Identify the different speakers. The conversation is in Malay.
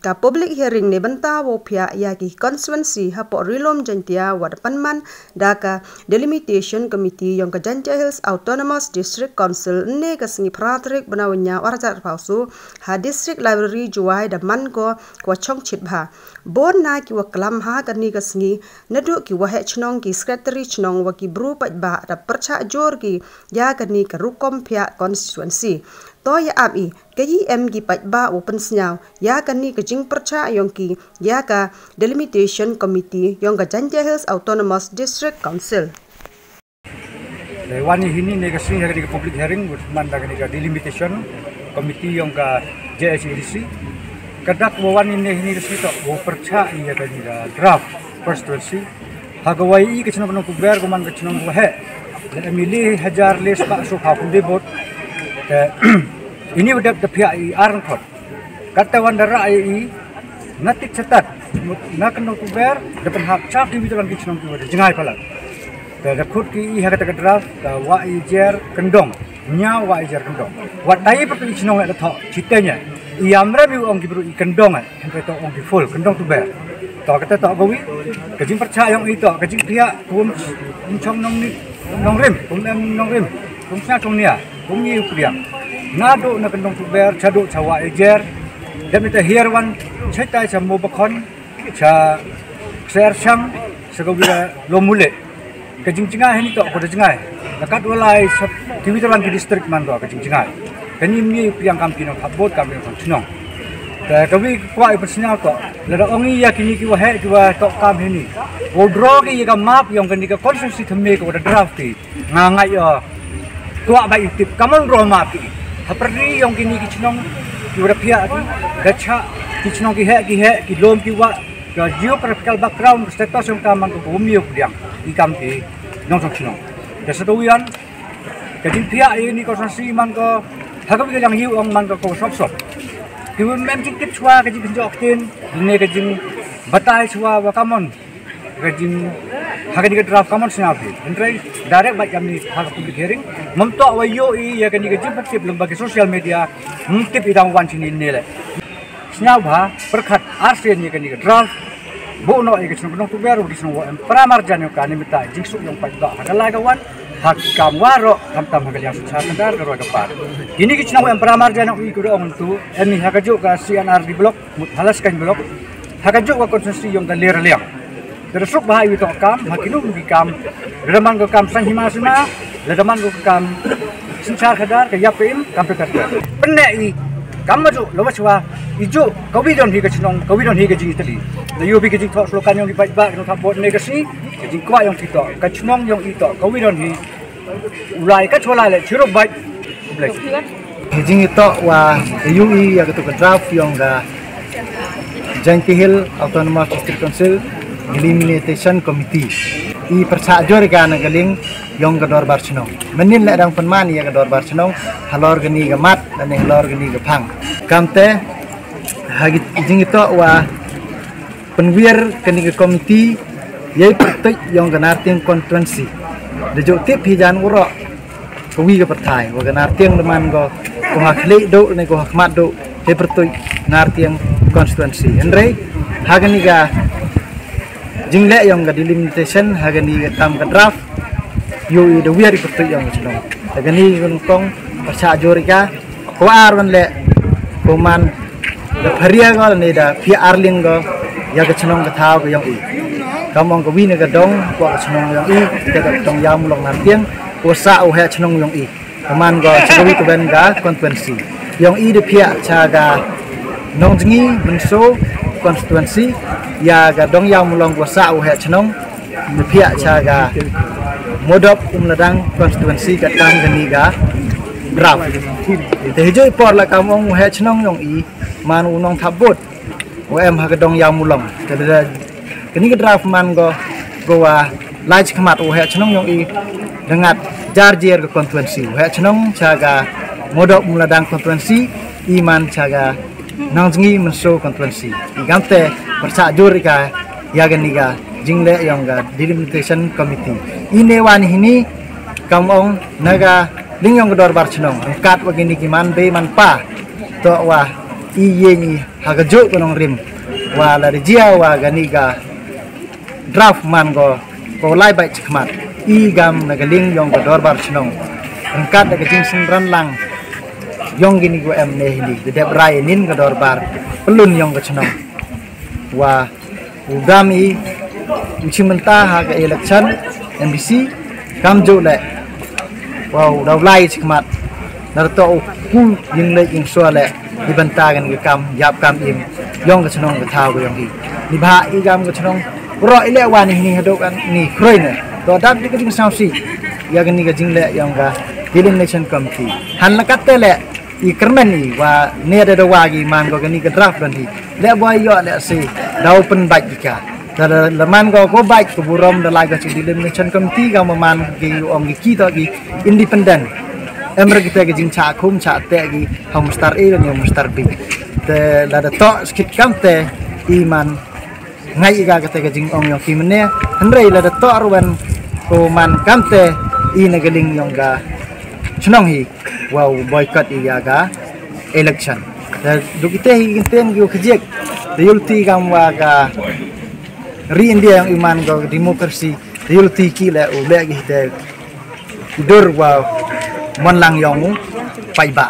Speaker 1: ka public hearing ne benta wo phya ya ki constituency hapo rilom jantia wadapanman daka delimitation committee yang ka Janja Hills Autonomous District Council ne ka singi pratrik banawnya warajar pausu ha district library juai da man ko kwa chong chit bha bon na ki wa klam ha ka ni ka singi nadu ki wa he chnong ki secretary chnong wa ki bru pat ba da percha jor ki ya ka ni ka rukom phya constituency to ya abi kayi em gi pat ba open snyao ya ka ni ka jing percha yong ki ya ka delimitation committee yong ka Janja Hills Autonomous District Council
Speaker 2: Wani ini negasi hari public hearing mandang ni ka delimitation committee yong ka JHDC kadak wani ini kasi to wo percha ya ka ni draft constituency hagawai ke chino ko ber ko man ka chino he emili hajar les pak so ha kunde bot ini udah pihak arang kot kata wandara ai natik cetat nak kena kuber depan hak cak di bitan kitchen kuber jengai pala da khut ki ha kata draft da wa ijer kendong nya wa ijer kendong wa dai per kitchen la tho chitenya iamra bi ong ki bru kendong sampai to ong ki full kendong kuber to kata to gawi kajing percaya yang itu kajing pihak kum chong nong rim kum sa chong nia kum ni priang nado na kendong kuber chado chawa ejer dan kita hirwan cerita sama bakon cha serchang segala lomule kejingcinga ini to pada jengai dekat walai TV terang di distrik man to kejingcinga kan ini yang kami nak abot kami nak senang kami kuat bersenang to lada ongi yakini ki wahe ki wa to kami ini wodro ki ka map yang kan di konstitusi theme ko da draft ki ngangai yo kuat baik tip kaman roma ki seperti yang kini kicnong udah pihak ki gacha kicnong ki he ki lom ki wa geographical background status yang kaman ko bumi yo diang ikam ki nong kicnong da setuian kajing pihak ini konstitusi man ko hagam ki yang hiu ong man ko sop ki mem jikit chwa kajing jok tin ne kajing batai chwa wa kamon kajing hagan di draft kamon sinapi entrai direct baik kami hak public hearing memtok wayo ya kan di jemput tip lembaga sosial media mungkin idang wan sini nilai snyawa perkat arsen ya kan di draft bu no ke sunu tu baru di sunu pramarjan yo kan minta jingsu yang pada adalah kawan hak kam waro tam hagal yang susah kendar ro kepat ini ke sunu pramarjan yang ikut ong tu ini hak juk ka CNR di blok halaskan blok hak juk ka konstitusi yang galir liang terusuk bahaya itu kam hakinu di kam ledaman ke kam sang himasuna ledaman ke kam sencar kadar ke yapim kam pekerja penai kam maju lewas wa ijo kawi don hi ke chnong kawi don hi ke jing itali the you bi ke jing thok slokan yang dibaik no thapot negasi ke jing kwa yang kita ke chnong yang ito kawi don hi ulai ka chola le chiro baik blek
Speaker 3: jing ito wa UI ya ke draft yang ga Janja Hills Autonomous District Council Delimitation Committee I persa jor ga na galing yong gador barchnong menin le dang penman ya gador barchnong halor gani gamat dan halor gani gapang kamte hagi jing ito wa penwir kani ke committee yai pertai yong ganarting constituency de jo tip hijan uro kuwi ga pertai wa ganarting deman go ko hakle do ne ko hakmat do te pertai narting constituency andre hagani ga jingle yang ga delimitation hagani tam ga draft yo the weary pertu yang senong hagani kong persa jorika ko arwan le koman da pharia ga ne da phi arling ga ya ga senong ga thao ga yang i kamong ga wina ga dong ko ga senong yang i ga dong yam long nan tiang ko sa o he senong yang i koman ga chwi ko ben ga constituency yang i de phia cha ga nongjingi menso constituency ya ga dong yang mulong ko sa o he chnong de phia cha ga modop ladang constituency ka tam gani ga draft te hijoi por la kamong he chnong yong i man unong thabot o em ha ga dong yang mulong te da kini ga draft man go wa laj khmat o he chnong yong i dengat jarjer ga constituency o he chnong cha ga modop ladang constituency iman cha ga nangji menso constituency igante persa jurika yaganiga jingle yang ga delimitation committee ine wani hini kamong naga lingyong dor barchnong kat wagini kiman be man pa to wa iye ni hagajo konong rim wa la rijia wa ganiga draft man go lai bai chikmat i gam nagaling yong go dorbar chnong angkat daga jingsin ran lang yong gini go em ne hindi de brai nin go dorbar pelun yong go chnong wa ugami uchimenta ha ga election MBC kam jo le wow daw lai chikmat narto ku yin le ing so le dibanta gan ga kam yap kam im yong ga chnong ga thau ga yong hi ni ba i gam ga chnong ro ile wa ni ni hadok an ni kroi ne to dap dik ding sau si ya gan ni ga jing le yong ga elimination committee han la kat le i kermen ni wa ne da wa gi man go ga ni ga draft dan hi le boy yo le si daw pen baj ka da man go baj ku burom da la ga elimination committee ga man gi om gi ki to gi independent emre kita ke jing cha khum cha te gi hom star e dan hom star b te la da to skit kam te iman ngai ga te ke jing ong yo ki mene hanrei la da to arwan ko man kam te i na galing yong ga chnong hi wow boycott i ga election da dukite hi ten gi khjek de yulti gam wa ga ri india yang iman go demokrasi de yulti ki le u le gi te dur wa mon lang yong pai ba